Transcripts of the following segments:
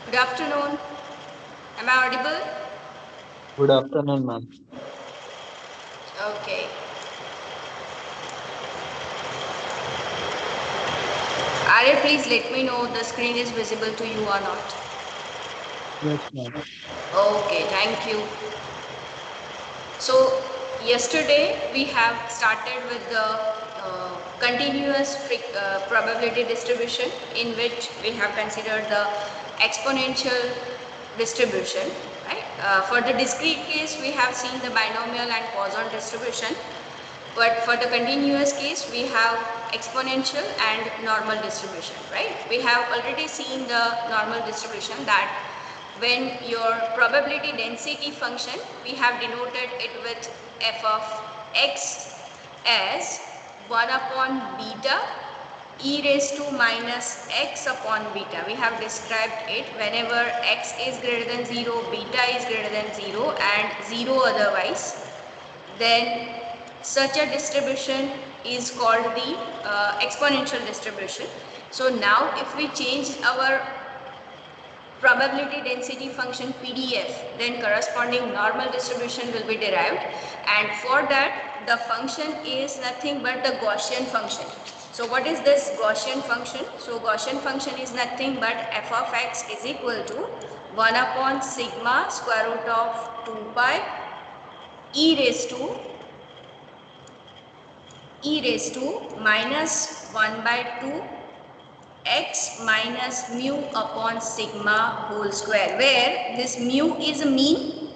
Good afternoon. Am I audible? Good afternoon, ma'am. Okay. Arya, please let me know the screen is visible to you or not. Yes, ma'am. Okay, thank you. So, yesterday we have started with the continuous probability distribution, in which we have considered the exponential distribution. Right? For the discrete case, we have seen the binomial and Poisson distribution. But for the continuous case, we have exponential and normal distribution, right? We have already seen the normal distribution, that when your probability density function, we have denoted it with f of x as 1 upon beta e raised to minus x upon beta. We have described it whenever x is greater than 0, beta is greater than 0 and 0 otherwise, then such a distribution is called the exponential distribution. So now if we change our probability density function PDF, then corresponding normal distribution will be derived, and for that the function is nothing but the Gaussian function. So what is this Gaussian function? So Gaussian function is nothing but f of x is equal to 1 upon sigma square root of 2 pi e raised to minus 1 by 2 x minus mu upon sigma whole square, where this mu is a mean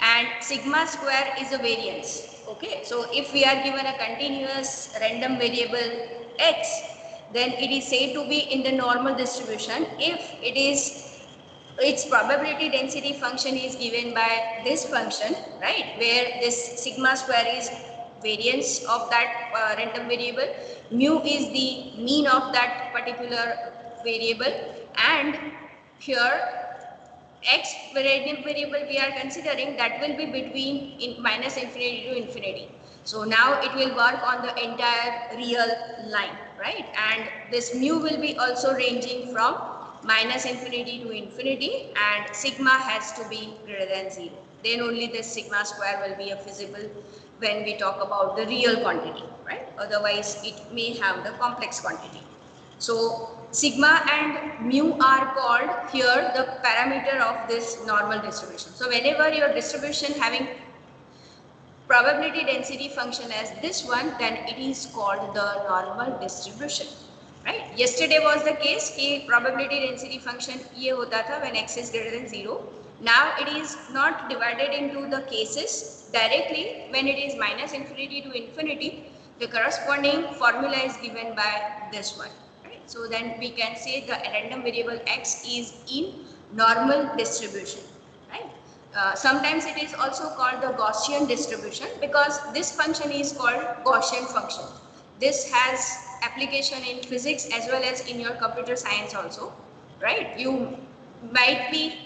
and sigma square is a variance. Okay, so if we are given a continuous random variable x, then it is said to be in the normal distribution if it is, its probability density function is given by this function, right, where this sigma square is variance of that random variable, mu is the mean of that particular variable, and here x random variable we are considering, that will be between minus infinity to infinity. So now it will work on the entire real line, right, and this mu will be also ranging from minus infinity to infinity, and sigma has to be greater than 0. Then only this sigma square will be a feasible when we talk about the real quantity, right, otherwise it may have the complex quantity. So sigma and mu are called here the parameter of this normal distribution. So whenever your distribution having probability density function as this one, then it is called the normal distribution, right? Yesterday was the case कि probability density function ये होता था when x is greater than 0. Now it is not divided into the cases directly. When it is minus infinity to infinity, the corresponding formula is given by this one, right? So then we can say the random variable x is in normal distribution, right? Sometimes it is also called the Gaussian distribution, because this function is called Gaussian function. This has application in physics as well as in your computer science also, right? You may be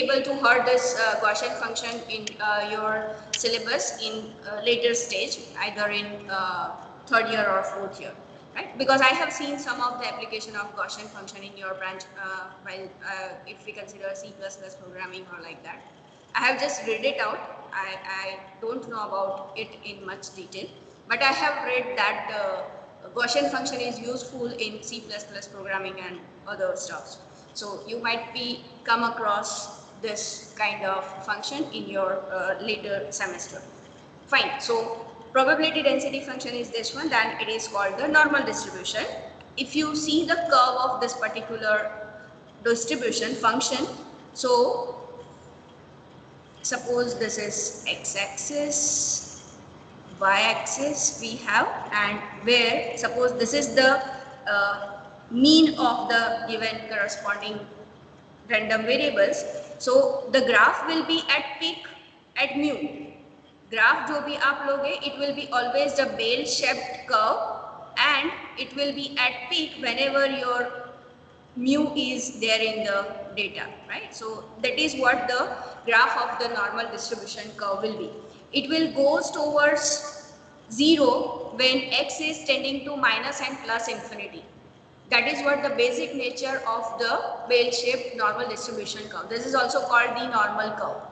able to heard this Gaussian function in your syllabus in later stage, either in third year or fourth year, right? Because I have seen some of the application of Gaussian function in your branch, while if we consider C++ programming or like that. I have just read it out. I don't know about it in much detail, but I have read that Gaussian function is useful in C++ programming and other stuff. So you might be come across this kind of function in your later semester. Fine. So probability density function is this one, then it is called the normal distribution. If you see the curve of this particular distribution function, so suppose this is x-axis, y-axis we have, and where suppose this is the mean of the given corresponding random variables. So the graph will be at peak at mu. Graph जो भी आप लोगे, it will be always the bell shaped curve, and it will be at peak whenever your mu is there in the data, right? So that is what the graph of the normal distribution curve will be. It will goes towards 0 when x is tending to minus and plus infinity. That is what the basic nature of the bell-shaped normal distribution curve. This is also called the normal curve.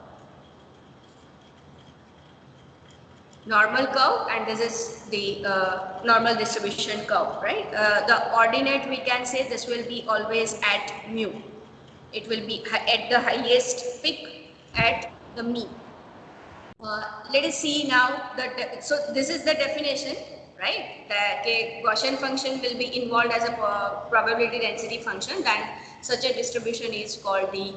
Normal curve, and this is the normal distribution curve, right? The ordinate, we can say this will be always at mu. It will be at the highest peak at the mean. Let us see now that, so this is the definition, right? That a Gaussian function will be involved as a probability density function, then such a distribution is called the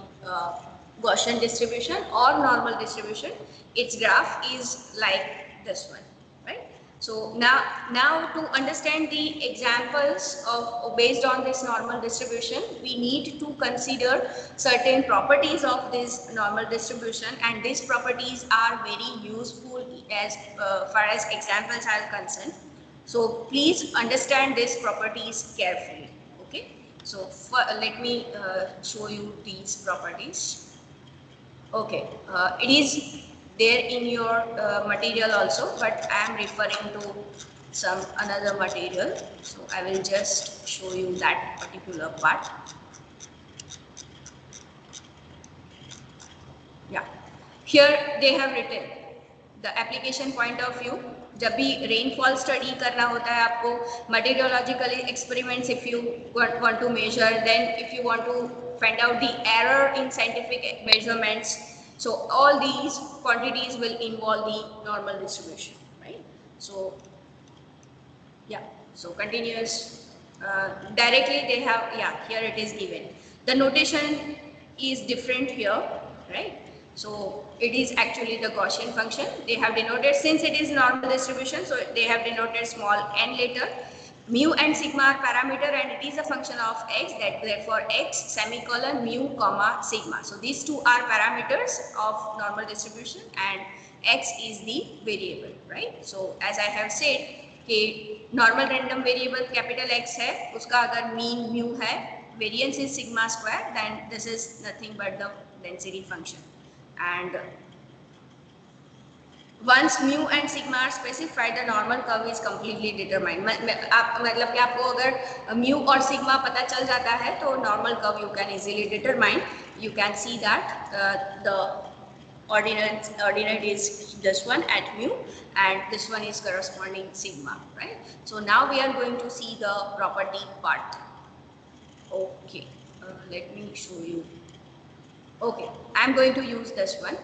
Gaussian distribution or normal distribution. Its graph is like this one, right? So now to understand the examples of based on this normal distribution, we need to consider certain properties of this normal distribution, and these properties are very useful as far as examples are concerned. So please understand these properties carefully. Okay. So let me show you these properties. Okay, it is there in your material also, but I am referring to some another material. So I will just show you that particular part. Yeah, here they have written the application point of view. जब भी rainfall study करना होता है आपको meteorological experiments if you want to measure, then if you want to find out the error in scientific measurements, so all these quantities will involve the normal distribution, right? So yeah, so continuous directly they have, yeah, here it is given. The notation is different here, right? So it is actually the Gaussian function. They have denoted, since it is normal distribution, so they have denoted small n later. Mu and sigma are parameter, and it is a function of x, that therefore x semicolon mu comma sigma. So these two are parameters of normal distribution and x is the variable, right? So as I have said कि normal random variable capital x है, उसका अगर mean mu है, variance is sigma square, then this is nothing but the density function. And once mu and sigma are specified, the normal curve is completely determined. आप मतलब कि आपको अगर mu और sigma पता चल जाता है तो normal curve you can easily determine. You can see that the ordinate is this one at mu, and this one is corresponding sigma, right? So now we are going to see the property part. Okay, let me show you. Okay, I am going to use this one.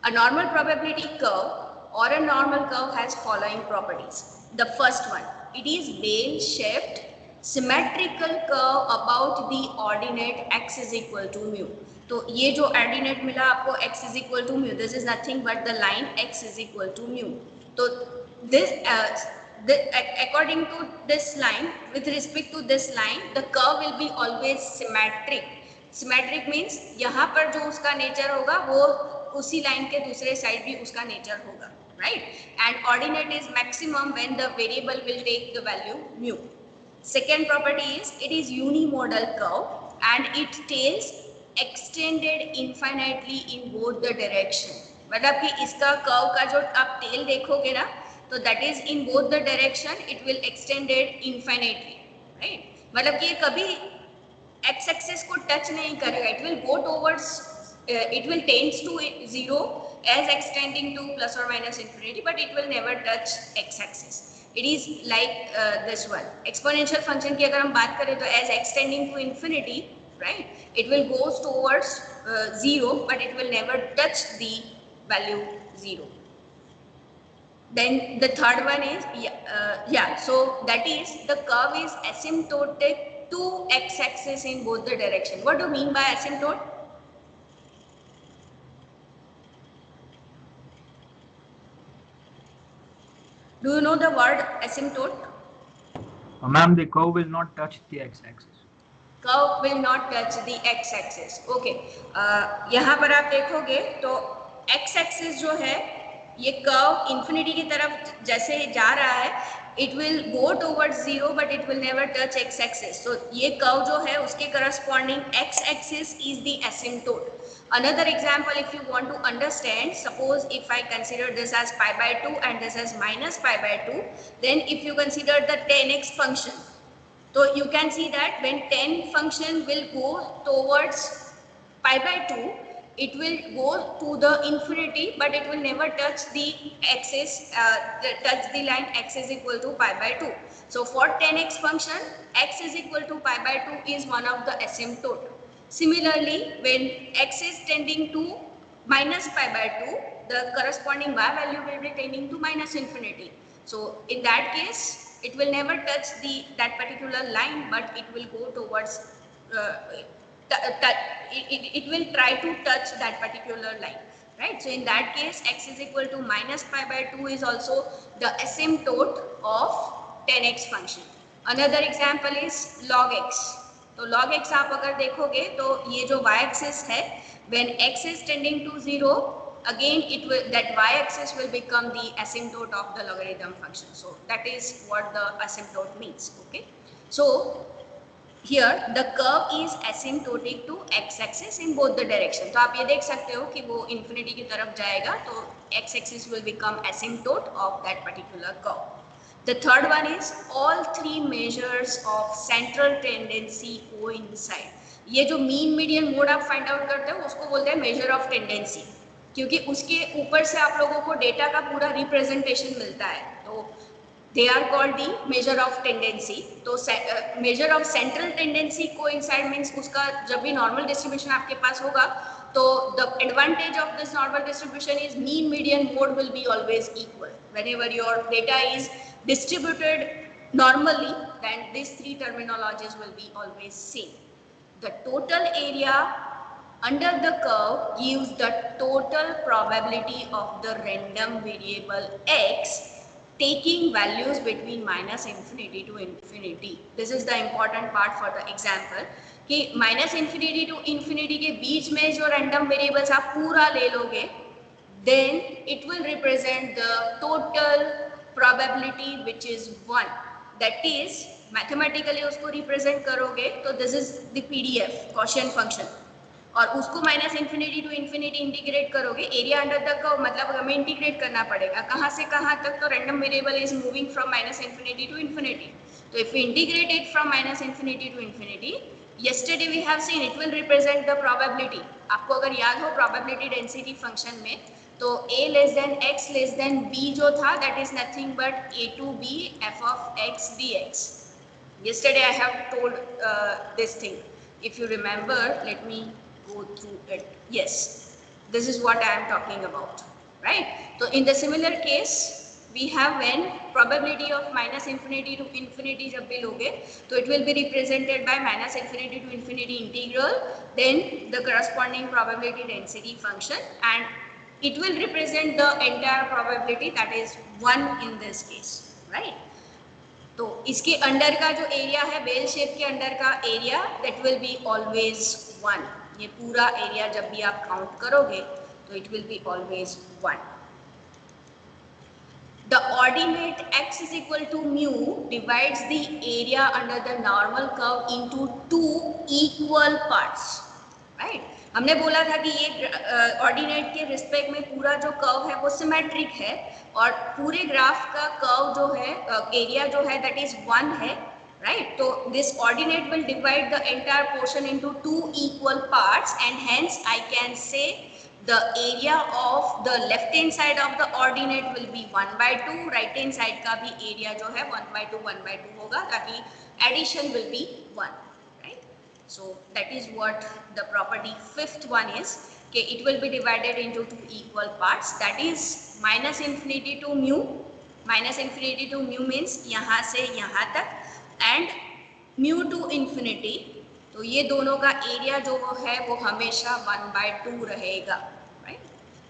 A normal probability curve or a normal curve has following properties. The first one, it is bell-shaped symmetrical curve about the ordinate x is equal to mu. तो ये जो ordinate मिला आपको x is equal to mu, this is nothing but the line x is equal to mu. तो this according to this line, with respect to this line, the curve will be always symmetric. Symmetric means यहाँ पर जो उसका nature होगा वो उसी line के दूसरे साइड भी उसका नेचर होगा, right? And ordinate is maximum when the variable will take the value mu. Second property is it is unimodal curve and it tails extended infinitely in both the direction. मतलब कि इसका curve का जो आप tell देखोगे ना, तो that is in both the direction it will extended infinitely, right? मतलब कि ये कभी एक्स एक्सिस को टच नहीं करेगा. It will go towards it will tends to 0 as extending to plus or minus infinity, but it will never touch x-axis. It is like this one. Exponential function की अगर हम बात करें तो as extending to infinity, right? It will goes towards 0, but it will never touch the value 0. Then the third one is so that is the curve is asymptotic to x-axis in both the direction. What do you mean by asymptote? Do you know the word asymptote? Ma'am, the curve will not touch the x-axis. Curve will not touch the x-axis. Okay. यहाँ पर आप देखोगे तो x-axis जो है ये curve infinity की तरफ जैसे जा रहा है, it will go towards 0 but it will never touch x-axis. So ये कर्व जो है उसके corresponding x-axis is the asymptote. Another example, if you want to understand, suppose if I consider this as pi by 2 and this as minus pi by 2, then if you consider the tan x function, So you can see that when 10 function will go towards pi by 2, it will go to the infinity, but it will never touch the axis, touch the line x is equal to pi by 2. So for 10x function, x is equal to pi by 2 is one of the asymptote. Similarly, when x is tending to minus pi by 2, the corresponding y value will be tending to minus infinity. So in that case, it will never touch that particular line, but it will go towards it will try to touch that particular line, right? So in that case, x is equal to minus pi by 2 is also the asymptote of 10x function. Another example is log x. तो log x आप अगर देखोगे तो ये जो y axis है, when x is tending to 0, again that y axis will become the asymptote of the logarithm function. So that is what the asymptote means. Okay, so here the curve is asymptotic to x axis in both the direction. तो आप ये देख सकते हो कि वो infinity की तरफ जाएगा, तो x axis will become asymptote of that particular curve. The third one is all three measures of central tendency coincide. ये जो मीन मीडियन मोड आप फाइंड आउट करते हो उसको बोलते हैं मेजर ऑफ टेंडेंसी, क्योंकि उसके ऊपर से आप लोगों को डेटा का पूरा रिप्रेजेंटेशन मिलता है. तो they are called the measure of tendency. तो measure of central tendency coincide means उसका जब भी normal distribution आपके पास होगा, तो the advantage of this normal distribution is mean median mode will be always equal. Whenever your data is distributed normally, then these three terminologies will be always same. The total area under the curve gives the total probability of the random variable x taking values between minus infinity to infinity. This is the important part for the example कि minus infinity to infinity के बीच में जो random variables आप पूरा ले लोगे, then it will represent the total probability which is 1. That is mathematically उसको represent करोगे तो this is the PDF quotient function, और उसको minus infinity to infinity integrate करोगे, एरिया अंडर द कर्व मतलब हमें इंटीग्रेट करना पड़ेगा कहाँ से कहाँ तक, तो random variable is moving from minus infinity to infinity. तो if you integrate it from minus infinity to infinity, yesterday we have seen it will represent the probability. आपको अगर याद हो प्रोबेबिलिटी डेंसिटी फंक्शन में, तो a less than x less than b जो था, that is nothing but a to b f of x dx. Yesterday I have told this thing. If you remember, let me go through it. Yes, this is what I am talking about, right? So in the similar case we have when probability of minus infinity to infinity जब भी लोगे, तो it will be represented by minus infinity to infinity integral, then the corresponding probability density function, and it will represent the entire probability, that is 1 in this case, right? तो इसके under का जो area है, bell shape के under का area, that will be always 1. ये पूरा area जब भी आप काउंट करोगे तो it will be always 1. The ordinate x is equal to mu divides the area under the normal curve into two equal parts, right? हमने बोला था कि ये ऑर्डिनेट के रिस्पेक्ट में पूरा जो कर्व है वो सिमेट्रिक है, और पूरे ग्राफ का कर्व जो है, एरिया जो है, दैट इज 1 है, right? So this ordinate will divide the entire portion into two equal parts, and hence I can say the area of the left hand side of the ordinate will be 1 by 2, right hand side का भी area जो है 1 by 2 होगा, ताकि addition will be 1, right? So that is what the property fifth one is, कि it will be divided into two equal parts, that is minus infinity to mu. Minus infinity to mu means यहाँ से यहाँ तक, and mu to infinity, तो ये दोनों का area जो है वो हमेशा 1 by 2 रहेगा, right?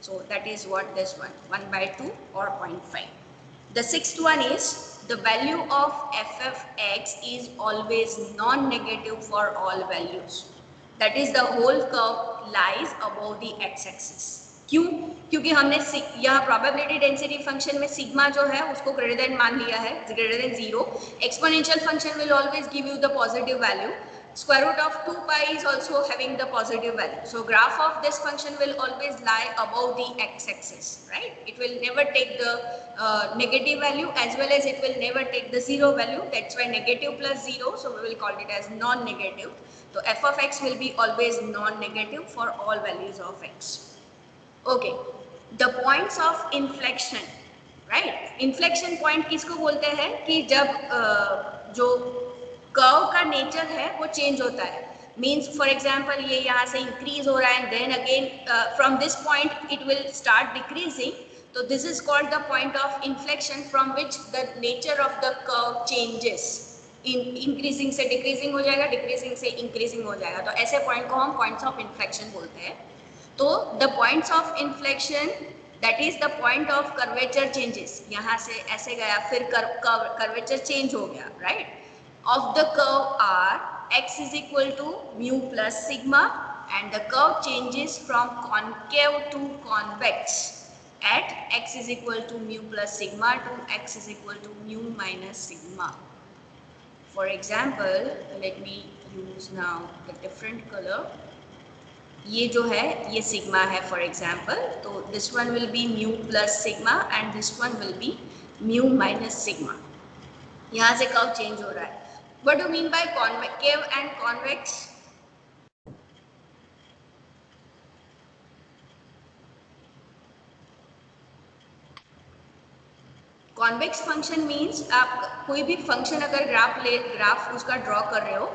So that is what this one, 1 by 2 or 0.5. The sixth one is the value of f of x is always non-negative for all values. That is the whole curve lies above the x-axis. क्यों? क्योंकि हमने यहाँ probability density function में sigma जो है उसको greater than मान लिया है, greater than 0. Exponential function will always give you the positive value, Square root of 2 pi is also having the positive value. So graph of this function will always lie above the x-axis, right? It will never take the negative value as well as it will never take the zero value. That's why negative plus 0, so we will call it as non-negative. So f of x will be always non-negative for all values of x. Okay, the points of inflection, right? Inflection point किसको बोलते हैं कि जब जो curve का nature है वो change होता है. मीन्स फॉर एग्जाम्पल ये यहाँ से इंक्रीज हो रहा है and then again from this point it will start decreasing. तो this is called the point of inflection from which the nature of the curve changes. Increasing से डिक्रीजिंग हो जाएगा, डिक्रीजिंग से इंक्रीजिंग हो जाएगा. तो ऐसे पॉइंट को हम पॉइंट्स ऑफ इन्फ्लेक्शन बोलते हैं. तो the points of inflection that is the point of curvature changes. यहाँ से ऐसे गया फिर कर्वेचर चेंज हो गया, right? Of the curve are x is equal to mu plus sigma and the curve changes from concave to convex at x is equal to mu plus sigma to x is equal to mu minus sigma. For example, let me use now the different color. ये जो है ये sigma है for example, तो this one will be mu plus sigma and this one will be mu minus sigma. यहाँ से curve change हो रहा है. What do you mean by concave and convex? Convex function means आप कोई भी फंक्शन अगर ग्राफ उसका ड्रॉ कर रहे हो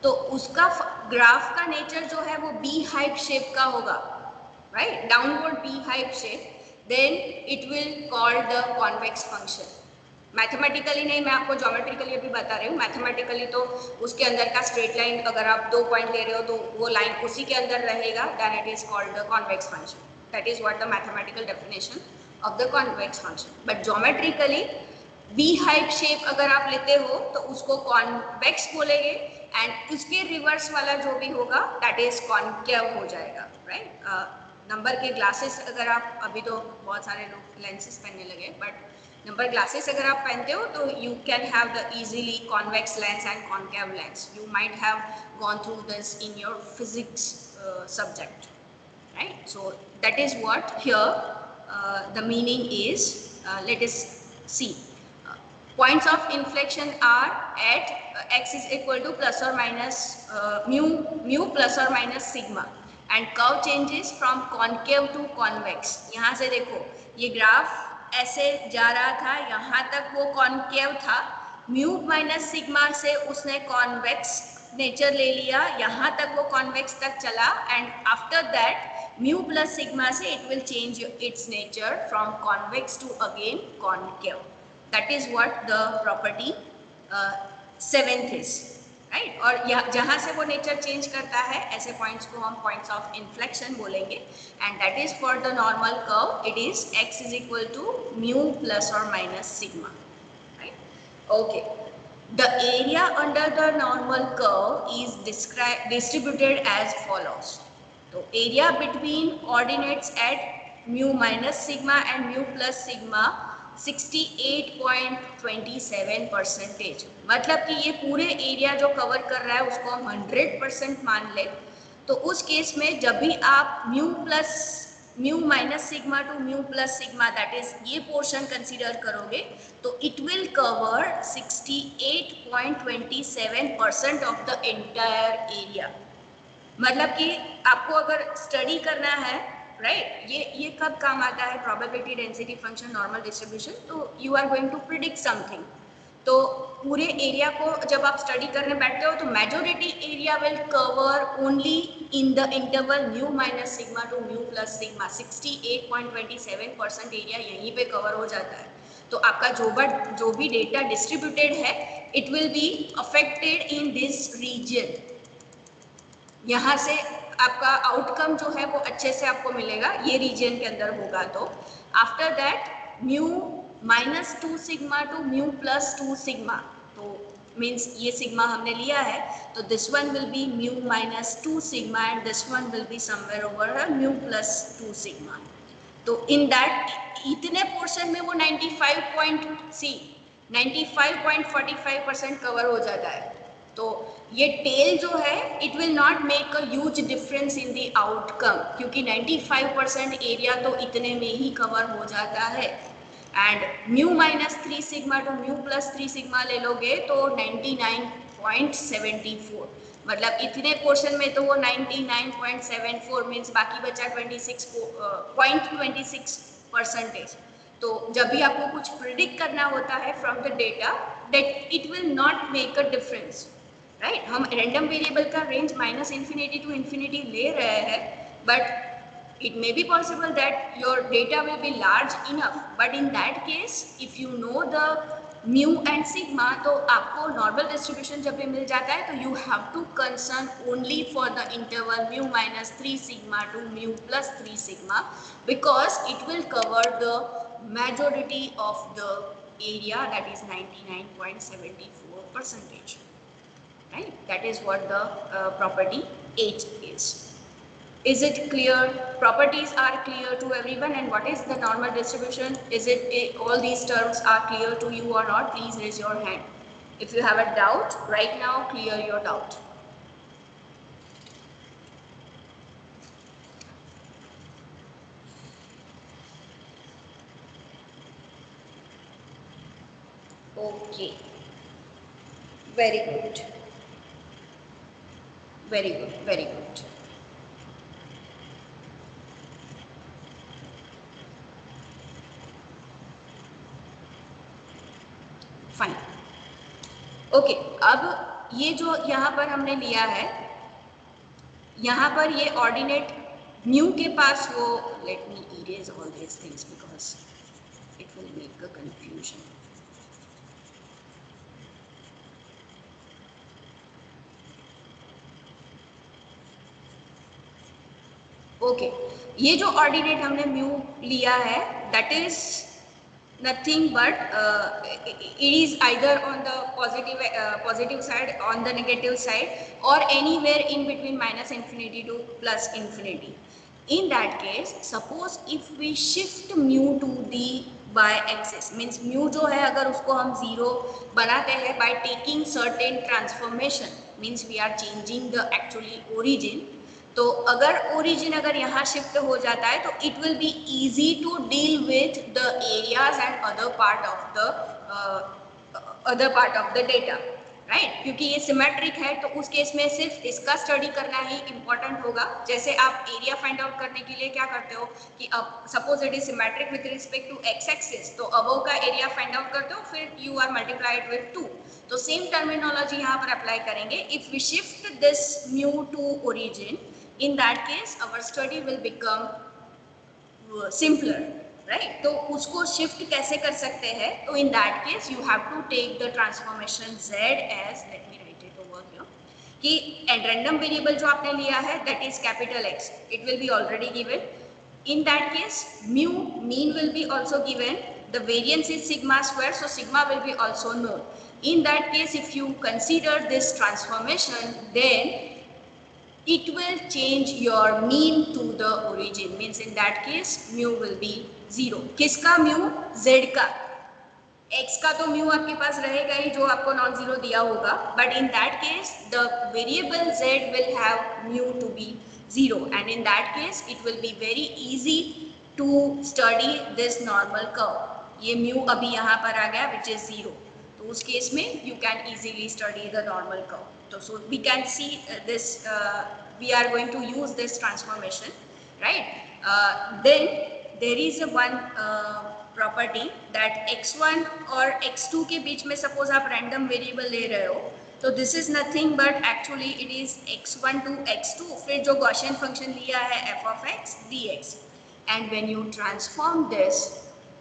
तो उसका ग्राफ का नेचर जो है वो बी हाइप शेप का होगा, राइट? Downward be hype shape. Then it will called the convex function. Mathematically नहीं, मैं आपको ज्योमेट्रिकली अभी बता रही हूँ. मैथमेटिकली तो उसके अंदर का स्ट्रेट लाइन अगर आप 2 पॉइंट ले रहे हो तो वो लाइन उसी के अंदर रहेगा. Then it is called the convex function. That is what the mathematical definition of the convex function. But geometrically be hype shape अगर आप लेते हो तो उसको कॉन्वेक्स बोलेंगे एंड उसके रिवर्स वाला जो भी होगा दैट इज कॉन्केव हो जाएगा, राइट? नंबर के ग्लासेस अगर आप, अभी तो बहुत सारे लोग लेंसेज पहनने लगे, बट नंबर ग्लासेस अगर आप पहनते हो तो you can have the easily convex lens and concave lens. You might have gone through this in your physics subject, right? So that is what here the meaning is. Let us see. Points of inflection are at x is equal to plus or minus mu plus or minus sigma and curve changes from concave to convex. यहाँ से देखो ये graph ऐसे जा रहा था, यहाँ तक वो कॉन्केव था. म्यू माइनस सिग्मा से उसने कॉन्वेक्स नेचर ले लिया, यहाँ तक वो कॉन्वेक्स तक चला and after that mu plus sigma से it will change its nature from convex to again concave. That is what the property 7th is, right? और जहाँ से वो नेचर चेंज करता है ऐसे पॉइंट्स को हम पॉइंट्स ऑफ इन्फ्लेक्शन बोलेंगे. And that is for the normal curve it is x is equal to mu plus or minus sigma, right? Okay, the area under the normal curve is distributed as follows. तो area between ordinates at mu minus sigma and mu plus sigma 68.27%. मतलब कि ये पूरे area जो cover कर रहा है उसको हम 100% मान ले तो उस केस में जब भी आप mu minus sigma two mu plus sigma that is ये पोर्शन कंसीडर करोगे तो it will cover 68.27% of the entire area. मतलब कि आपको अगर स्टडी करना है, राइट? ये कब काम आता है? Probability density function, normal distribution. तो you are going to predict something. तो पूरे एरिया को जब आप स्टडी करने बैठते हो तो majority area will cover only in the interval mu minus sigma two mu plus sigma. 68.27% area यहीं पे कवर हो जाता है. तो आपका जो भी डेटा डिस्ट्रीब्यूटेड है it will be affected in this region. यहाँ से आपका आउटकम जो है वो अच्छे से आपको मिलेगा ये रीजन के अंदर होगा. तो after that mu minus 2 sigma two mu plus 2 sigma, तो मीन्स ये सिग्मा हमने लिया है तो this one will be mu minus 2 sigma and this one will be somewhere over mu plus 2 sigma. तो इन दैट इतने पोर्शन में वो 95.45% कवर हो जाता है. तो ये टेल जो है it will not make a huge difference in the outcome, क्योंकि 95% एरिया तो इतने में ही कवर हो जाता है। And mu minus 3 sigma two mu plus 3 sigma ले लोगे तो 99.74, मतलब इतने पोर्शन में तो वो 99.74 मीन्स बाकी बचा 26.26%। तो जब भी आपको कुछ प्रिडिक्ट करना होता है from the data that it will not make a difference, right. हम रैंडम वेरिएबल का range minus infinity to infinity ले रहे हैं, but it may be possible that your data will be large enough, but in that case if you know the mu and sigma, तो आपको normal distribution जब भी मिल जाता है तो you have to concern only for the interval mu minus 3 sigma to mu plus 3 sigma, because it will cover the majority of the area, that is 99.74%, right? That is what the property H is. Is it clear? Properties are clear to everyone, and what is the normal distribution? Is it all these terms are clear to you or not? Please raise your hand. If you have a doubt right now, clear your doubt. Okay. Very good. Very good. Very good. Fine. Okay, अब ये जो यहाँ पर हमने लिया है, यहाँ पर ये ऑर्डिनेट म्यू के पास वो, let me erase all this things because it will make a confusion. Okay, ये जो ऑर्डिनेट हमने म्यू लिया है that is nothing but it is either on the positive side, on the negative side, or anywhere in between minus infinity to plus infinity. In that case, suppose if we shift mu to the y axis, means mu जो है अगर उसको हम zero बनाते हैं by taking certain transformation, means we are changing the actually origin, तो अगर origin अगर यहाँ शिफ्ट हो जाता है तो it will be easy to deal with the areas and other part of the data, right. क्योंकि ये सिमेट्रिक है तो उस केस में सिर्फ इसका स्टडी करना ही इम्पोर्टेंट होगा। जैसे आप एरिया फाइंड आउट करने के लिए क्या करते हो कि अब suppose it is symmetric with respect to x axis, तो अबव का एरिया फाइंड आउट करते हो, फिर यू आर मल्टीप्लाइड विथ 2। तो सेम टर्मिनोलॉजी यहाँ पर अप्लाई करेंगे। If we shift this mu to origin, in that case our study will become simpler, right? तो उसको shift कैसे कर सकते हैं? तो in that case you have to take the transformation z as, let me write it over here, कि and random variable जो आपने लिया है that is capital X, it will be already given. In that case mu mean will be also given, the variance is sigma square, so sigma will be also known. In that case if you consider this transformation, then it will change your mean to the origin, means in that case mu will be 0. किसका mu? z का। x का तो mu आपके पास रहेगा ही जो आपको non zero दिया होगा, but in that case the variable z will have mu to be 0, and in that case it will be very easy to study this normal curve. ये mu अभी यहाँ पर आ गया which is 0, तो उस case में you can easily study the normal curve. So we can see this, we are going to use this transformation, right? Then there is a one property that x1 और x2 के बीच में suppose आप random variable ले रहे हो, तो this is nothing but actually it is x1 to x2, फिर जो Gaussian function लिया है f of x dx, and when you transform this,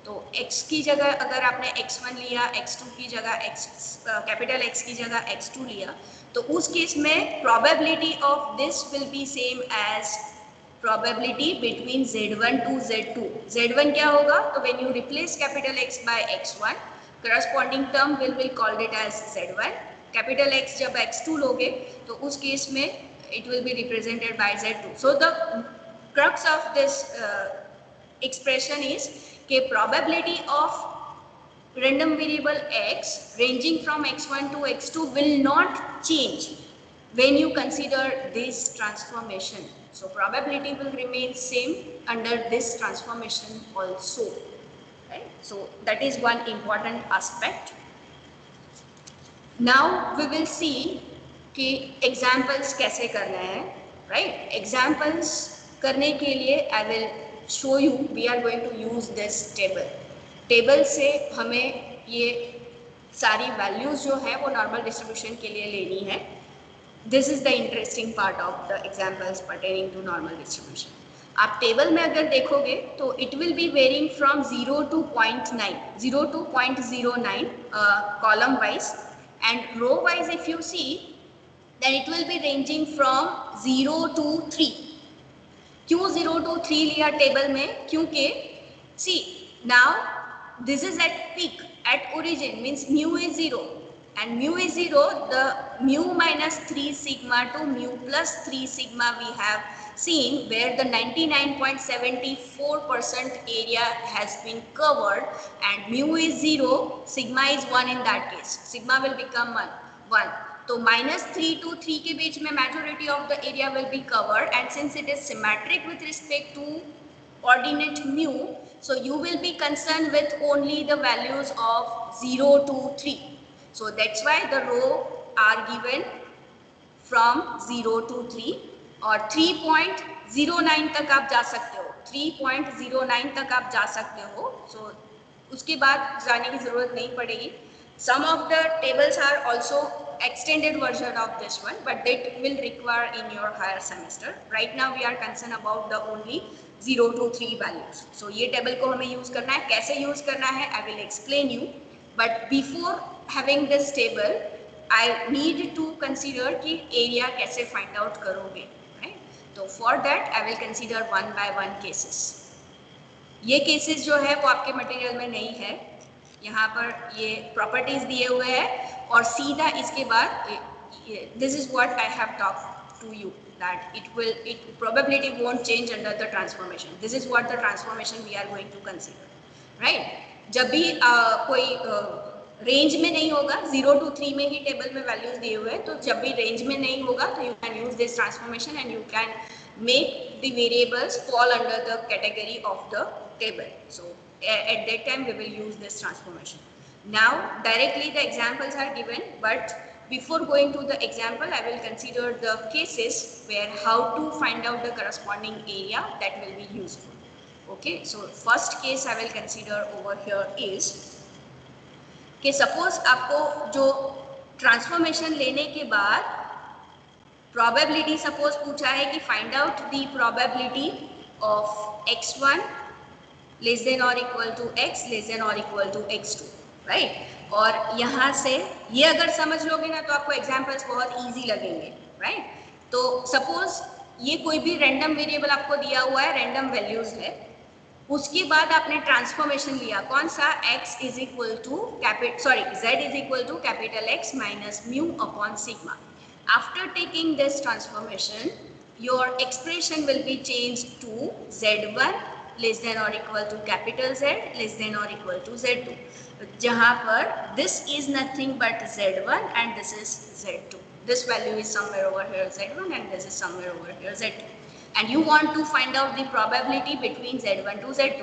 तो x की जगह अगर आपने x1 लिया, x2 की जगह कैपिटल X की जगह x2 लिया, तो उस केस में probability of this will be same as probability between z1 to z2. z1 क्या होगा? तो when you replace capital X by x1, corresponding term will be called it as z1. Capital X जब x2 लोगे तो उस case में it will be represented by z2. So the crux of this expression is कि probability of random variable x ranging from x1 to x2 will not change when you consider this transformation. So probability will remain same under this transformation also, right? So that is one important aspect. Now we will see कि examples कैसे करना है, right? Examples करने के लिए I will show you, we are going to use this table. Table से हमें ये सारी वैल्यूज जो है वो नॉर्मल डिस्ट्रीब्यूशन के लिए लेनी है. This is the interesting part of the examples pertaining to normal distribution. आप टेबल में अगर देखोगे तो it will be varying from 0 to 0.9, 0 to 0.09 column wise, and row wise if you see then it will be ranging from 0 to 3. क्यों 0 to 3 लिया table में? क्योंकि see now this is at peak, at origin, means mu is 0, and mu is 0, the mu minus 3 sigma to mu plus 3 sigma we have seen, where the 99.74% area has been covered, and mu is 0, sigma is 1 in that case, sigma will become 1. तो -3 to 3 के बीच में majority of the area will be covered, and since it is symmetric with respect to ordinate mu, so you will be concerned with only the values of 0 to 3. So that's why the row are given from 0 to 3, और 3.09 तक आप जा सकते हो, 3.09 तक आप जा सकते हो. So उसके बाद जाने की जरूरत नहीं पड़ेगी. Some of the tables are also extended version of this one, but that will require in your higher semester. Right now we are concerned about the only 0 to 3 values. So ये table को हमें use करना है. कैसे use करना है I will explain you. But before having this table, I need to consider कि area कैसे find out करोगे, right? तो for that I will consider one by one cases. ये cases जो है वो आपके material में नहीं है. यहाँ पर ये प्रॉपर्टीज दिए हुए हैं और सीधा इसके बाद this is what I have talked to you that it probability won't change under the transformation. This is what the transformation we are going to consider, right? जब भी कोई रेंज में नहीं होगा, 0 to 3 में ही टेबल में वैल्यूज दिए हुए हैं, तो जब भी रेंज में नहीं होगा तो you can use this transformation and you can make the variables fall under the category of the table. So at that time we will use this transformation. Now directly the examples are given, but before going to the example I will consider the cases where how to find out the corresponding area that will be useful. Okay, so first case I will consider over here is कि suppose आपको जो transformation लेने के बाद probability suppose पूछा है कि find out the probability of x1 less than or equal to x less than or equal to x2, right? और यहाँ से ये अगर समझ लोगे ना तो आपको एग्जाम्पल्स बहुत इजी लगेंगे, राइट? तो सपोज ये कोई भी रैंडम वेरिएबल आपको दिया हुआ है, रैंडम वैल्यूज है, उसके बाद आपने ट्रांसफॉर्मेशन लिया कौन सा, x is equal to z is equal to capital X minus mu upon sigma. After taking this transformation your expression will be change to z1 less than or equal to capital Z less than or equal to Z2, जहाँ पर this is nothing but Z1 and this is Z2. This value is somewhere over here Z1 and this is somewhere over here Z2. And you want to find out the probability between Z1 to Z2.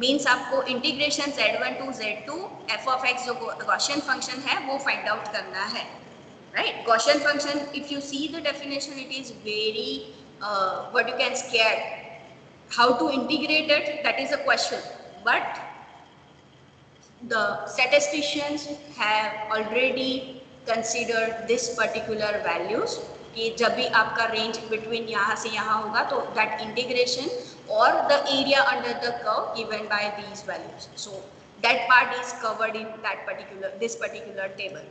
Means आपको integration Z1 to Z2 f of x जो Gaussian function है वो find out करना है, right? Gaussian function, if you see the definition, it is very what you can scare. How to integrate it, that is a question, but the statisticians have already considered this particular values कि जब भी आपका range between यहाँ से यहाँ होगा तो that integration or the area under the curve given by these values. So that part is covered in that this particular table.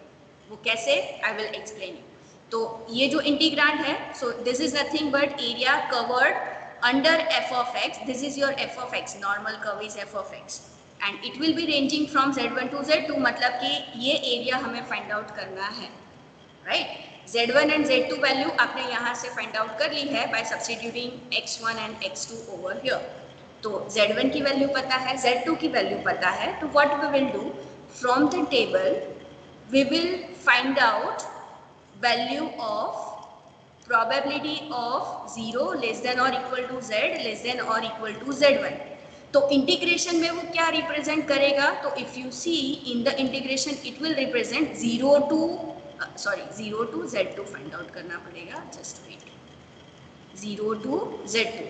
वो कैसे I will explain you. तो ये जो integrand है, so this is nothing but area covered under f of x. This is your f of x, normal curve is f of x, and it will be ranging from z1 to z2. मतलब कि ये area हमें find out करना है, right? z1 and z2 value आपने यहाँ से find out कर ली है bye substituting x1 and x2 over here. तो z1 की वैल्यू पता है, z2 की वैल्यू पता है, तो what we will do, from the table we will find out value of probability of 0 less than or equal to z less than or equal to z1. तो integration में वो क्या रिप्रेजेंट करेगा? तो if you see in the integration it will represent 0 to z2 find out करना पड़ेगा, just wait, 0 to z2.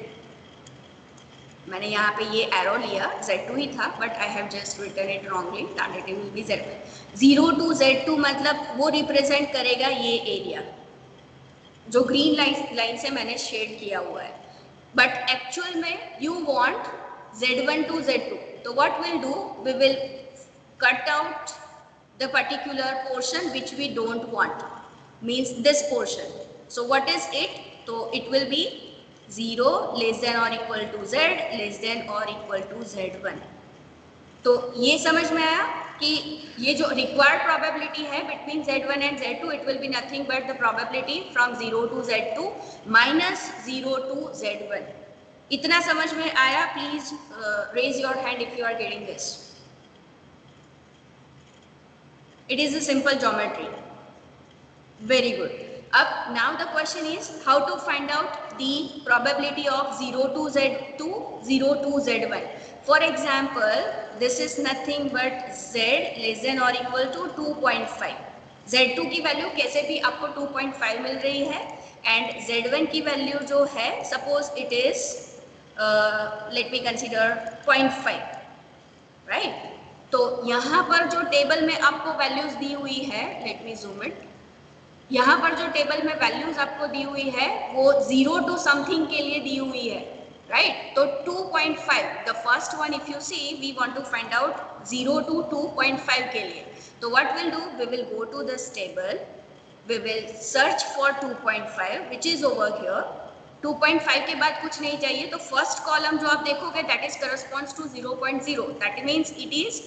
मैंने यहाँ पे ये एरो लिया, z2 ही था but I have just written it wrongly, that it will be z1. 0 to z2 मतलब वो रिप्रेजेंट करेगा ये एरिया जो ग्रीन लाइन से मैंने शेड किया हुआ है. बट एक्चुअल में you want z1 to z2, तो what we'll do, we will cut out the particular portion which we don't want, means this portion. So what is it? So it will be 0 less than or equal to z less than or equal to z1. तो ये समझ में आया कि ये जो required probability है between z1 and z2, it will be nothing but the probability from 0 to z2 minus 0 to z1. इतना समझ में आया? Please raise your hand if you are getting this. It is a simple geometry. Very good. अब now the question is how to find out the probability of 0 to z2 0 to z1. For example this is nothing but z less than or equal to 2.5. z2 की value कैसे भी आपको 2.5 मिल रही है and z1 की value जो है suppose it is let me consider 0.5, right. तो यहाँ पर जो टेबल में आपको वैल्यूज दी हुई है, लेट मी जूम इट, यहाँ पर जो टेबल में वैल्यूज आपको दी हुई है वो 0 टू समथिंग के लिए दी हुई है, right? तो 2.5, the first one if you see we want to find out 0 to 2.5 के लिए. तो what we'll do, we will go to this table, we will search for 2.5 which is over here. 2.5 के बाद कुछ नहीं चाहिए, तो फर्स्ट कॉलम जो आप देखोगे that is corresponds to 0.0, that means it is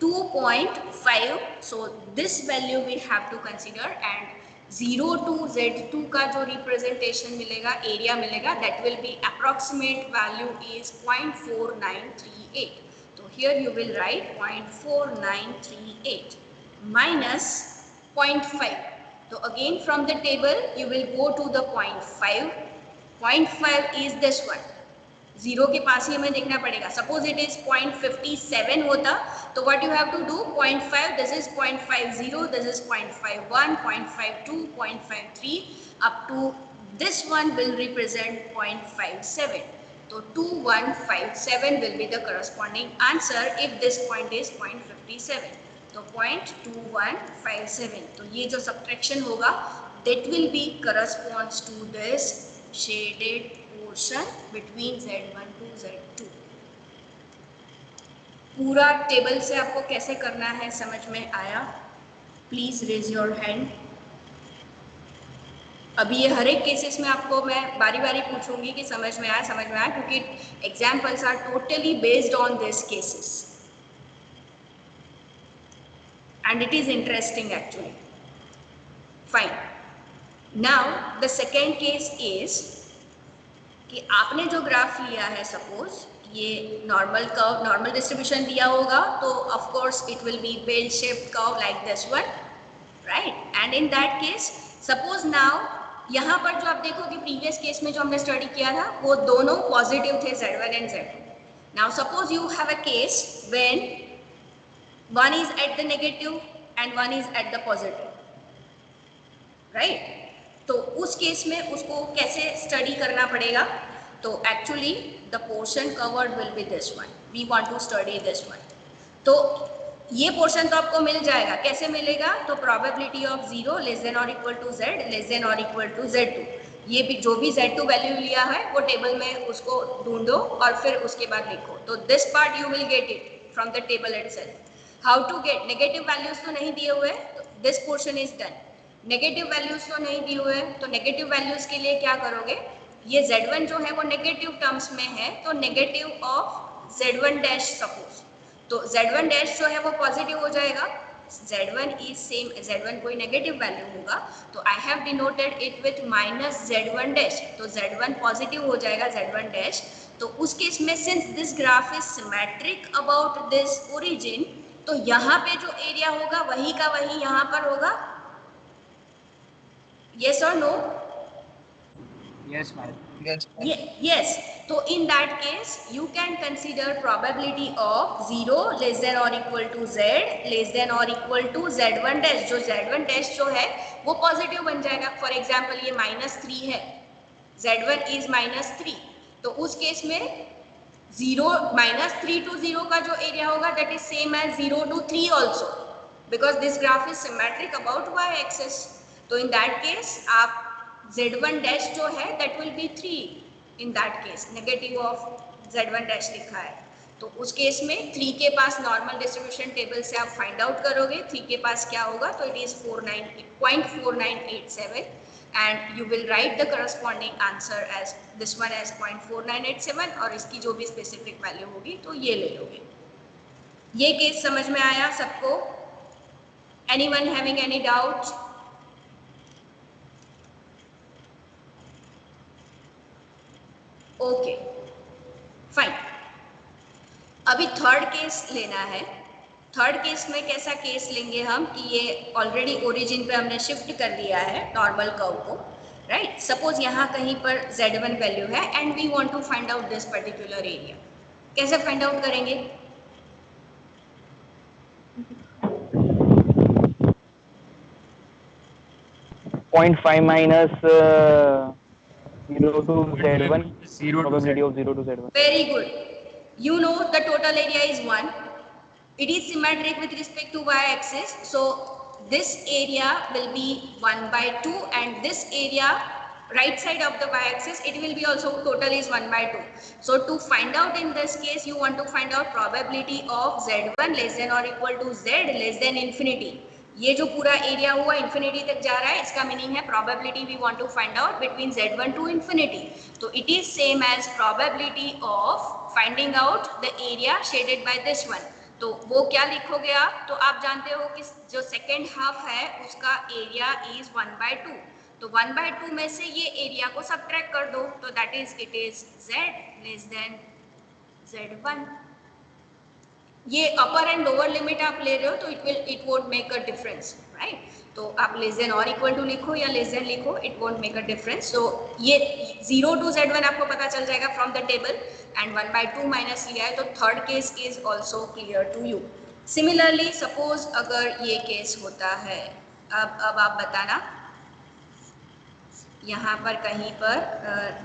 2.5. so this value we have to consider and 0 to z2 का जो रिप्रेजेंटेशन मिलेगा, एरिया मिलेगा, that will be approximate value is 0.4938. तो here you will write 0.4938 minus 0.5. तो again from the table you will go to the 0.5. 0.5 is this one. 0 के पास ही हमें देखना पड़ेगा. सपोज इट इज 0.57 होता तो what you have to do, 0.5 this is 0.50, this is 0.51, 0.52, 0.53 up to this one will represent 0.57. तो 2157 will be the corresponding answer if this point is 0.57. तो 0.2157. तो ये जो सब्ट्रैक्शन होगा that will be corresponds to दिस shaded portion between z1 to z2. पूरा table से आपको कैसे करना है समझ में आया? Please raise your hand. अभी ये हर एक केसेस में आपको मैं बारी बारी पूछूंगी कि समझ में आया, क्योंकि examples are totally based on this cases and it is interesting actually. Fine. Now the second case is कि आपने जो ग्राफ लिया है, सपोज ये नॉर्मल कर्व, नॉर्मल डिस्ट्रीब्यूशन दिया होगा, तो of course it will be bell shaped curve like this one, right. And in that case suppose now यहाँ पर जो आप देखो कि प्रीवियस केस में जो हमने स्टडी किया था वो दोनों पॉजिटिव थे, z1 and z2. Now suppose you have a case when one is at the negative and one is at the positive, right. तो उस केस में उसको कैसे स्टडी करना पड़ेगा? तो actually the portion covered will be this one. We want to study this one. तो ये पोर्शन तो आपको मिल जाएगा. कैसे मिलेगा? तो प्रोबेबिलिटी ऑफ 0 लेस देन और equal to z less than और इक्वल टू z2. ये भी जो भी z2 वैल्यू लिया है वो टेबल में उसको ढूंढो और फिर उसके बाद लिखो. तो this part you will get it from the table itself. How to get? Negative values तो नहीं दिए हुए, this portion is done. Negative values तो नहीं दी हुए, तो नेगेटिव वैल्यूज के लिए क्या करोगे? ये z1 जो है वो नेगेटिव टर्म्स में है, तो negative of z1 dash suppose, तो z1 डैश जो है वो पॉजिटिव हो जाएगा. z1 इज सेम, z1 कोई नेगेटिव वैल्यू होगा तो I have denoted it with minus z1 dash, तो z1 पॉजिटिव हो जाएगा, z1 डैश. तो उस केस में since this graph is symmetric about this origin, तो यहाँ पे जो एरिया होगा वही का वही यहाँ पर होगा, yes or no? Yes, madam. Yes. Yes. So in that case you can consider probability of 0 less than or equal to z less than or equal to z1 dash. जो z1 dash जो है वो positive बन जाएगा. For example ये -3 है, z1 is -3, तो उस केस में 3 to 0 का जो एरिया होगा that is same as 0 to 3 also, because this graph is symmetric about y axis. तो in that case आप z1 dash जो है that will be 3 in that case, negative of z1 dash लिखा है. तो उस केस में 3 के पास नॉर्मल डिस्ट्रीब्यूशन टेबल से आप फाइंड आउट करोगे 3 के पास क्या होगा, तो it is 0.4987 and you will write the corresponding answer as this one as 0.4987 और इसकी जो भी स्पेसिफिक वैल्यू होगी तो ये ले लोगे. ये केस समझ में आया सबको? Anyone having any doubt? Okay fine. अभी थर्ड केस लेना है. थर्ड केस में कैसा केस लेंगे हम कि ये ऑलरेडी ओरिजिन पे हमने शिफ्ट कर दिया है नॉर्मल कर्व को, राइट. सपोज यहाँ कहीं पर z1 वैल्यू है and we want to find out this particular area. कैसे फाइंड आउट करेंगे? .5 minus 0 to z1, probability of 0 to z1. Very good. You know the total area is 1. It is symmetric with respect to y-axis. So this area will be 1 by 2 and this area right side of the y-axis it will be also total is 1 by 2. So to find out in this case you want to find out probability of z1 less than or equal to z less than infinity. ये जो पूरा area हुआ infinity तक जा रहा है इसका meaning है probability we want to find out between z1 to infinity. तो it is same as probability of finding out the area shaded by this one. तो वो क्या लिखोगे आप? तो आप जानते हो कि जो सेकेंड हाफ है उसका एरिया इज 1 by 2. तो 1 by 2 में से ये एरिया को सबट्रैक्ट कर दो तो that is it is z less then z1. ये अपर एंड लोअर लिमिट आप ले रहे हो तो it won't make a difference, right. तो आप लेस देन और इक्वल टू लिखो या लेस देन लिखो, it won't make a difference. So ये 0 to z1 आपको पता चल जाएगा from the table and 1 by 2 minus लिया है तो third case is also clear to you. Similarly suppose अगर ये केस होता है, अब आप बताना यहाँ पर कहीं पर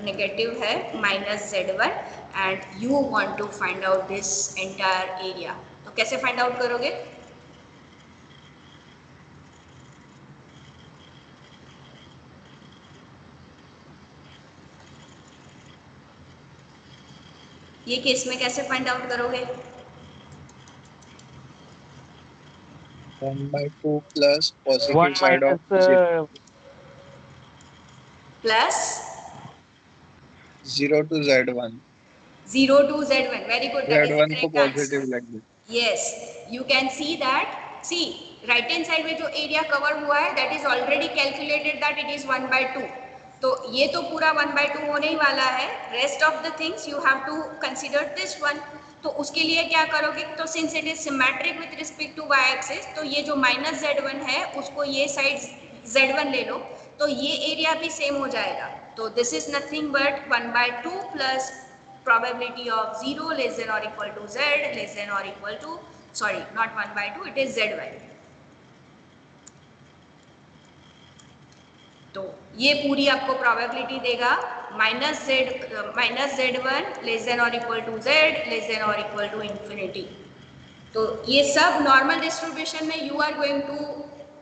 नेगेटिव है -z1 and you want to find out this entire area. तो कैसे फाइंड आउट करोगे? ये केस में कैसे फाइंड आउट करोगे? 1 by 2 plus 1 positive side of minus plus 0 to z1. 0 to z1. Very good. That is the z1 को correct positive answer. like this. Yes, you can see that. See, right hand side में जो area cover हुआ है that is already calculated that it is 1 by 2. तो ये तो पूरा 1 by 2 होने ही वाला है. Rest of the things you have to consider this one. तो उसके लिए क्या करोगे? तो since it is symmetric with respect to y-axis, तो ये जो -z1 है उसको ये साइड z1 ले लो तो ये एरिया भी सेम हो जाएगा. तो this is nothing but 1 by 2 plus probability of 0 less than or equal to z less than or equal to, sorry, not 1 by 2, it is z value. तो ये पूरी आपको प्रोबेबिलिटी देगा -z1 लेस देन और equal to z less than और equal to infinity. तो ये सब नॉर्मल डिस्ट्रीब्यूशन में you are going to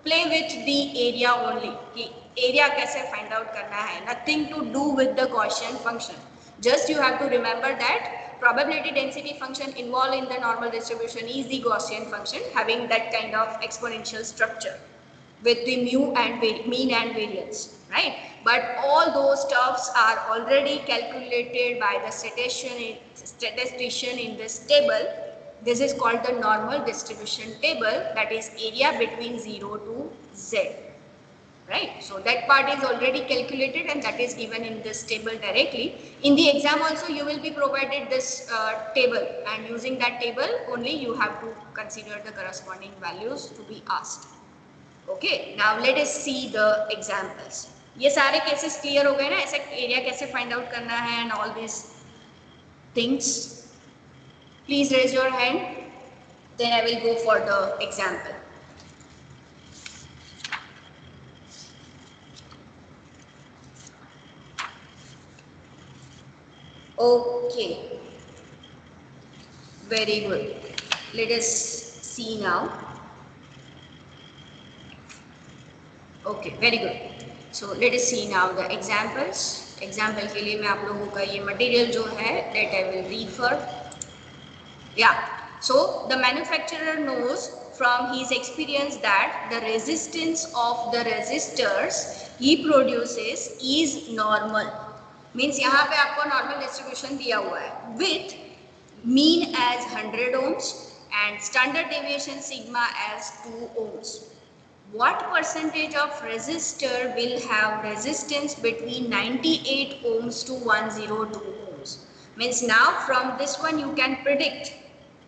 play with the area only कि एरिया कैसे फाइंड आउट करना है. Nothing to do with the Gaussian function. Just you have to remember that probability density function involved in the normal distribution is the Gaussian function having that kind of exponential structure with the mu and mean and variance, right? But all those stuffs are already calculated by the statistician in this table. This is called the normal distribution table, that is area between 0 to z. right? So that part is already calculated and that is given in this table directly. In the exam also you will be provided this table, and using that table only you have to consider the corresponding values to be asked. Okay, now let us see the examples. ये सारे cases clear हो गए ना, ऐसे area कैसे find out करना है and all these things. Please raise your hand, then I will go for the example. Okay, very good. Let us see now. Okay, very good. So let us see now the examples. Example के लिए मैं आप लोगों का ये material जो है that I will refer. Yeah. So the manufacturer knows from his experience that the resistance of the resistors he produces is normal. Means यहाँ पे आपको normal distribution दिया हुआ है with mean as 100 ohms and standard deviation sigma as 2 ohms. What percentage of resistor will have resistance between 98 ohms to 102 ohms? Means now from this one you can predict,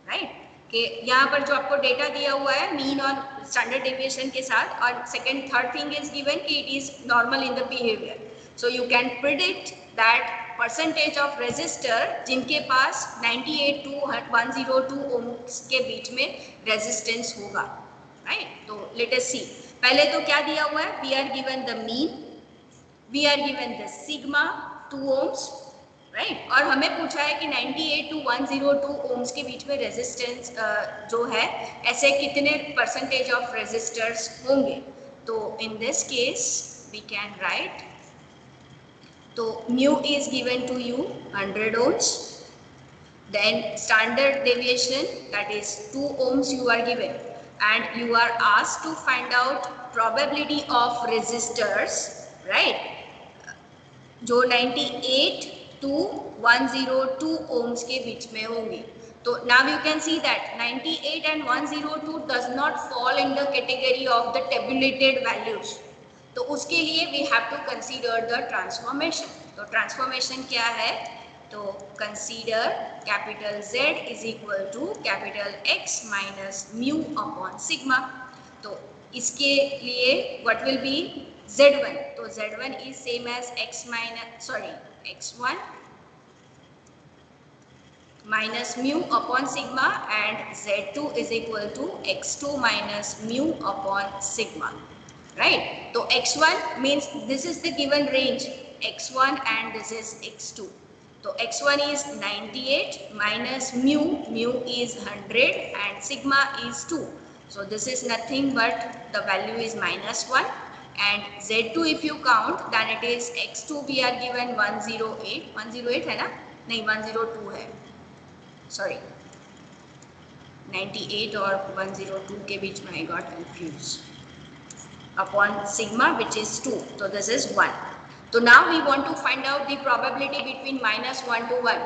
right? कि यहाँ पर जो आपको data दिया हुआ है mean और standard deviation के साथ, और second third thing is given कि it is normal in the behaviour. So you can predict that percentage of resistor जिनके पास 98 टू 102 ohms के बीच में रेजिस्टेंस होगा, राइट? तो लेट अस सी. पहले तो क्या दिया हुआ है? We are given the mean, we are given the sigma 2 ohms, right? और हमें पूछा है कि 98 टू 102 ohms के बीच में रेजिस्टेंस जो है ऐसे कितने परसेंटेज ऑफ रेजिस्टर्स होंगे. तो in this case we can write, तो mu is given to you 100 ohms, then standard deviation that is 2 ohms you are given, and you are asked to find out probability of resistors, right, जो 98 to 102 ohms के बीच में होंगे. तो now you can see that 98 and 102 does not fall in the category of the tabulated values. तो उसके लिए we have to consider the transformation. तो transformation क्या है? तो consider capital Z is equal to capital X minus mu upon sigma. तो इसके लिए what will be Z1? तो Z1 is same as X1 minus mu upon sigma, and Z2 is equal to X2 minus mu upon sigma, right? तो X1 means this is the given range X1 and this is X2. तो X1 is 98 minus mu is 100 and sigma is 2. So this is nothing but the value is -1, and Z2 if you count then it is X2 we are given 108 है ना? नहीं 102 है, sorry 98 और 102 के बीच में I got confused, upon sigma which is 2. So this is 1. तो now we want to find out the probability between -1 to 1.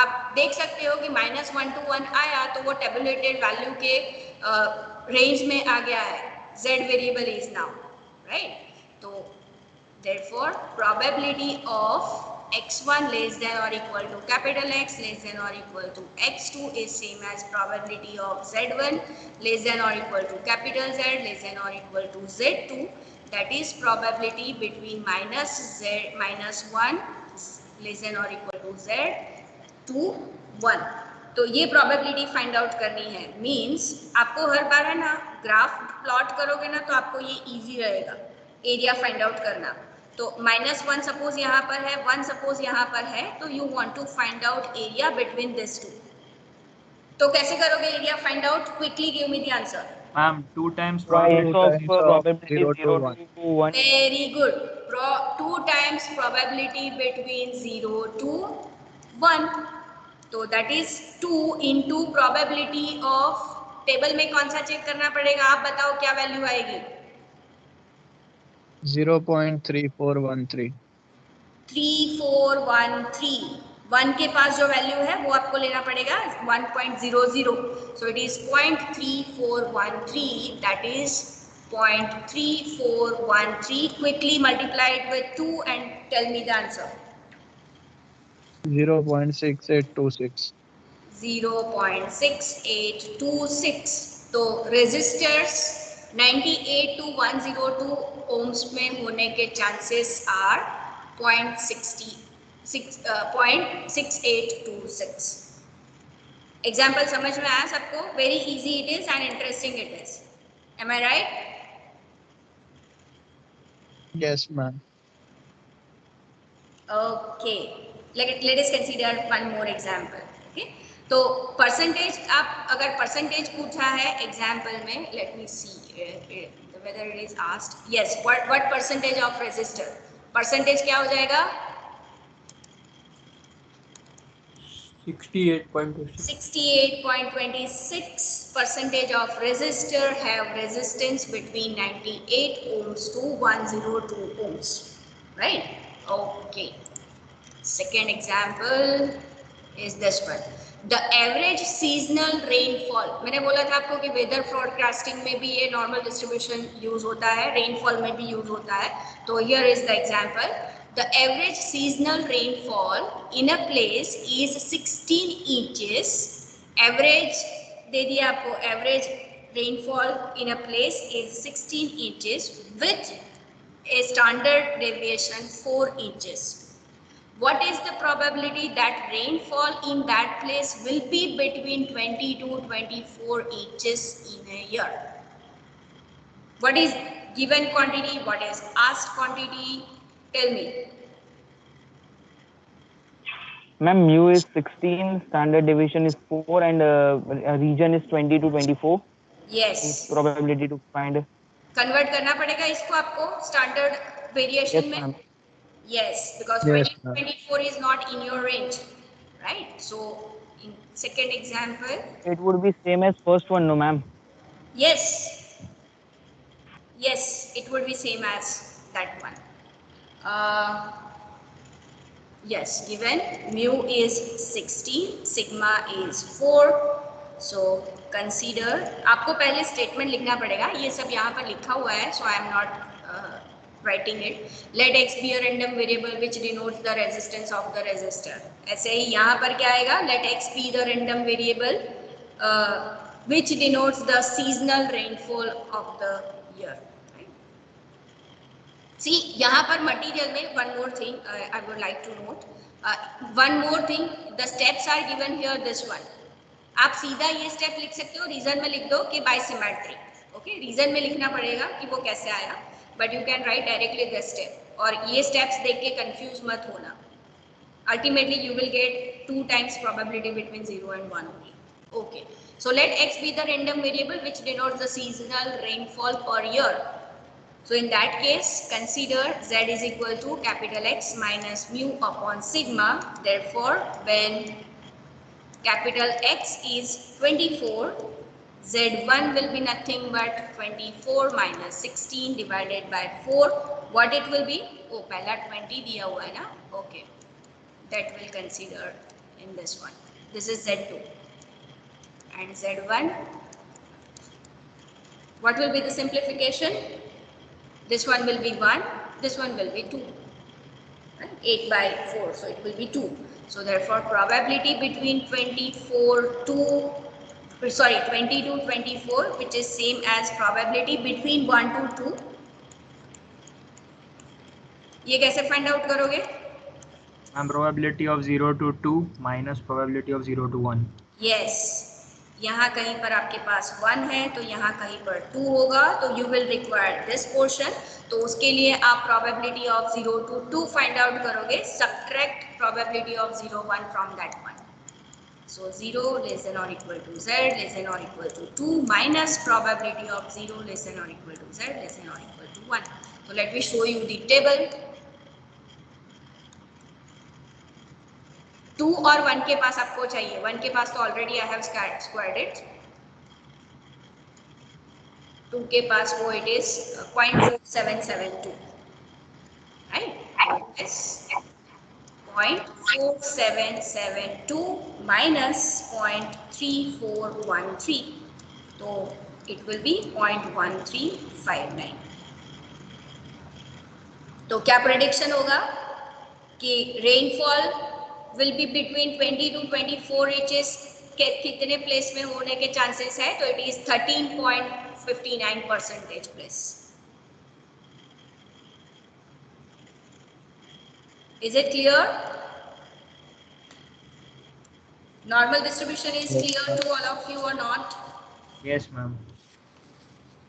आप देख सकते हो कि -1 to 1 आया तो वो tabulated value के रेंज में आ गया है. Z variable is now, right? तो therefore probability of x1 less than or equal to capital X less than or equal to x2 is same as probability of z1 less than or equal to capital Z less than or equal to z2. That is probability between -1 less than or equal to z to 1. तो ये probability find out करनी है. Means आपको हर बार है ना graph plot करोगे ना तो आपको ये easy रहेगा एरिया फाइंड आउट करना. तो -1 सपोज यहाँ पर है, 1 सपोज यहाँ पर है, तो you want to find out area between this two. तो कैसे करोगे area find out? Quickly give me the answer. Ma'am, 2 times Price probability. of probability 0 to 0 1. to 1. Very good. 2 times probability between 0 to 1. तो that is 2 into probability of, table में कौन सा check करना पड़ेगा? आप बताओ क्या वैल्यू आएगी? 0.3413. 3413. 1 के पास जो वैल्यू है वो आपको लेना पड़ेगा 1.00. So it is 0.3413. That is 0.3413. Quickly multiply it with 2 and tell me the answer. 0.6826. 0.6826. तो resistors 98 to 102 ohms में होने के chances are 0.6826. Example समझ में आया सबको? Very easy it is and interesting it is. Am I right? Yes, ma'am. Okay. Let us consider one more example. Okay. तो percentage, आप अगर परसेंटेज पूछा है एग्जाम्पल में, let me see whether it is asked. Yes, what percentage of resistor? Percentage क्या हो जाएगा? 68.26% of resistor have resistance between 98 ohms to 102 ohms, right? Okay. Second example is this one. The average seasonal rainfall. मैंने बोला था आपको कि weather forecasting में भी ये नॉर्मल डिस्ट्रीब्यूशन यूज होता है, रेनफॉल में भी यूज होता है. तो here is the example. The average seasonal rainfall in a place is 16 inches. Average दे दिया आपको, average rainfall in a place is 16 inches with a standard deviation 4 inches. What is the probability that rainfall in that place will be between 20 to 24 inches in a year? What is given quantity? What is asked quantity? Tell me. Ma'am, mu is 16, standard deviation is 4, and region is 20 to 24. Yes. Probability to find. Convert करना पड़ेगा इसको आपको standard variation Yes, में. ma'am. Yes, because Yes, 20 to 24 is not in your range, right? So in second example. It would be same as first one, no, ma'am? Yes. Yes, it would be same as that one. Yes, given mu is 16, sigma is 4. So consider, आपको पहले statement लिखना पड़ेगा. ये सब यहाँ पर लिखा हुआ है, so I am not writing it. Let x be a random variable which denotes the resistance of the resistor. ऐसे ही यहाँ पर क्या आएगा? Let x be the random variable which denotes the seasonal rainfall of the year. See, यहाँ पर material में one more thing I would like to note. One more thing, the steps are given here. This one, आप सीधा ये step लिख सकते हो, reason में लिख दो कि बाय सिमेट्री. ओके, रीजन में लिखना पड़ेगा कि वो कैसे आया, but you can write directly the step. और ये स्टेप्स देख के कंफ्यूज मत होना. Ultimately, you will get 2 times probability between 0 and 1 only. Okay, so let x be the random variable which denotes the seasonal rainfall per year. So in that case, consider z is equal to capital X minus mu upon sigma. Therefore, when capital X is 24, z1 will be nothing but 24 minus 16 divided by 4. What it will be? Oh, पहला 20 दिया हुआ है ना? Okay, that will consider in this one. This is z2 and z1. What will be the simplification? This one will be 1, this one will be 2, right? 8 by 4, so it will be 2. So therefore, probability between 20 to 24, which is same as probability between 1 to 2. ये कैसे find out करोगे? And probability of 0 to 2 minus probability of 0 to 1. Yes. यहाँ कहीं पर आपके पास 1 है तो यहाँ कहीं पर 2 होगा, तो you will require this portion. तो उसके लिए आप probability of 0 to 2 find out करोगे, subtract probability of 0 1 from that one. So 0 less than or equal to z less than or equal to 2 minus probability of 0 less than or equal to z less than or equal to 1. So let me show you the table. 2 और 1 के पास आपको चाहिए, 1 के पास तो already I have squared it. 2 के पास वो it is 0.4772, right? इस 0.4772 minus 0.3413. तो it will be 0.1359. तो क्या प्रेडिक्शन होगा कि rainfall will be between 20 to 24 inches के कितने प्लेस में होने के चांसेस है? तो it is 13.59% place. Is it clear? Normal distribution is Yes, clear ma'am. to all of you or not? Yes, ma'am.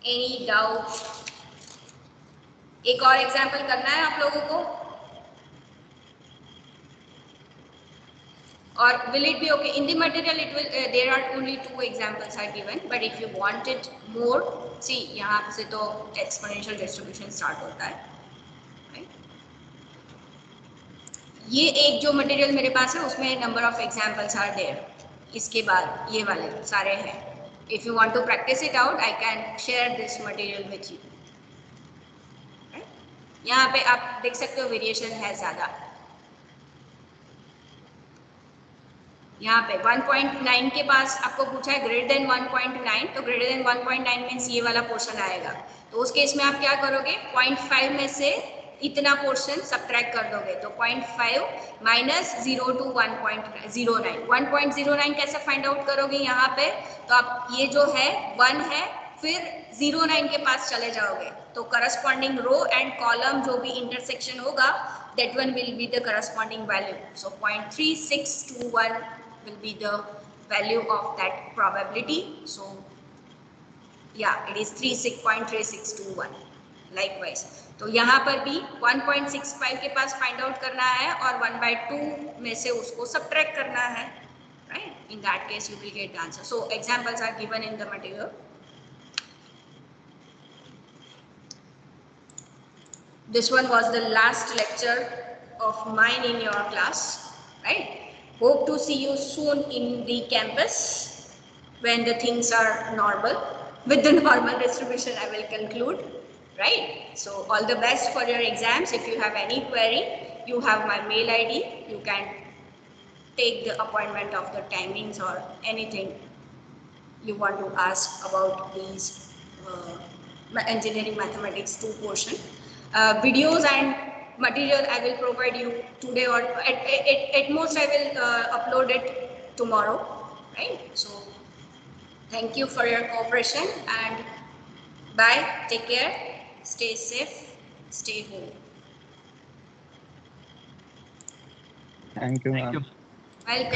Any doubt? एक और एग्जाम्पल करना है आप लोगों को? Or will it be okay? In the material, it will. There are only 2 examples are given, but if you wanted more, see यहाँ से तो exponential distribution start होता है. Right? ये एक जो मटेरियल मेरे पास है उसमें number of examples are there. इसके बाद ये वाले सारे हैं. If you want to practice it out, I can share this material with you. यहाँ पे आप देख सकते हो वेरिएशन है ज़्यादा. यहाँ पे 1.9 के पास आपको पूछा है ग्रेटर देन 1.9, तो ग्रेटर देन 1.9 मीन्स ये वाला पोर्शन आएगा. तो उस केस में आप क्या करोगे? 0.5 में से इतना पोर्शन सब्ट्रैक्ट कर दोगे. तो 0.5 माइनस 0 to 1.09. 1.09 कैसे फाइंड आउट करोगे यहाँ पे? तो आप ये जो है 1 है, फिर 0.9 के पास चले जाओगे. तो करस्पॉन्डिंग रो एंड कॉलम जो भी इंटरसेक्शन होगा, that one will be the corresponding value. So 0.3621 will be the value of that probability. So yeah, it is 0.3621. Likewise, तो यहाँ पर भी 1.65 के पास फाइंड आउट करना है और 1/2 में से उसको सब्ट्रैक्ट करना है. Right? In that case, you will get the answer. So examples are given in the material. This one was the last lecture of mine in your class, right? Hope to see you soon in the campus when the things are normal. With the normal distribution, I will conclude, right? So all the best for your exams. If you have any query, you have my mail ID. You can take the appointment of the timings or anything you want to ask about these engineering mathematics 2 portion. Videos and material I will provide you today, or at most I will upload it tomorrow, right? So thank you for your cooperation and bye. Take care. Stay safe. Stay home. Thank you, Thank ma'am. you. Welcome.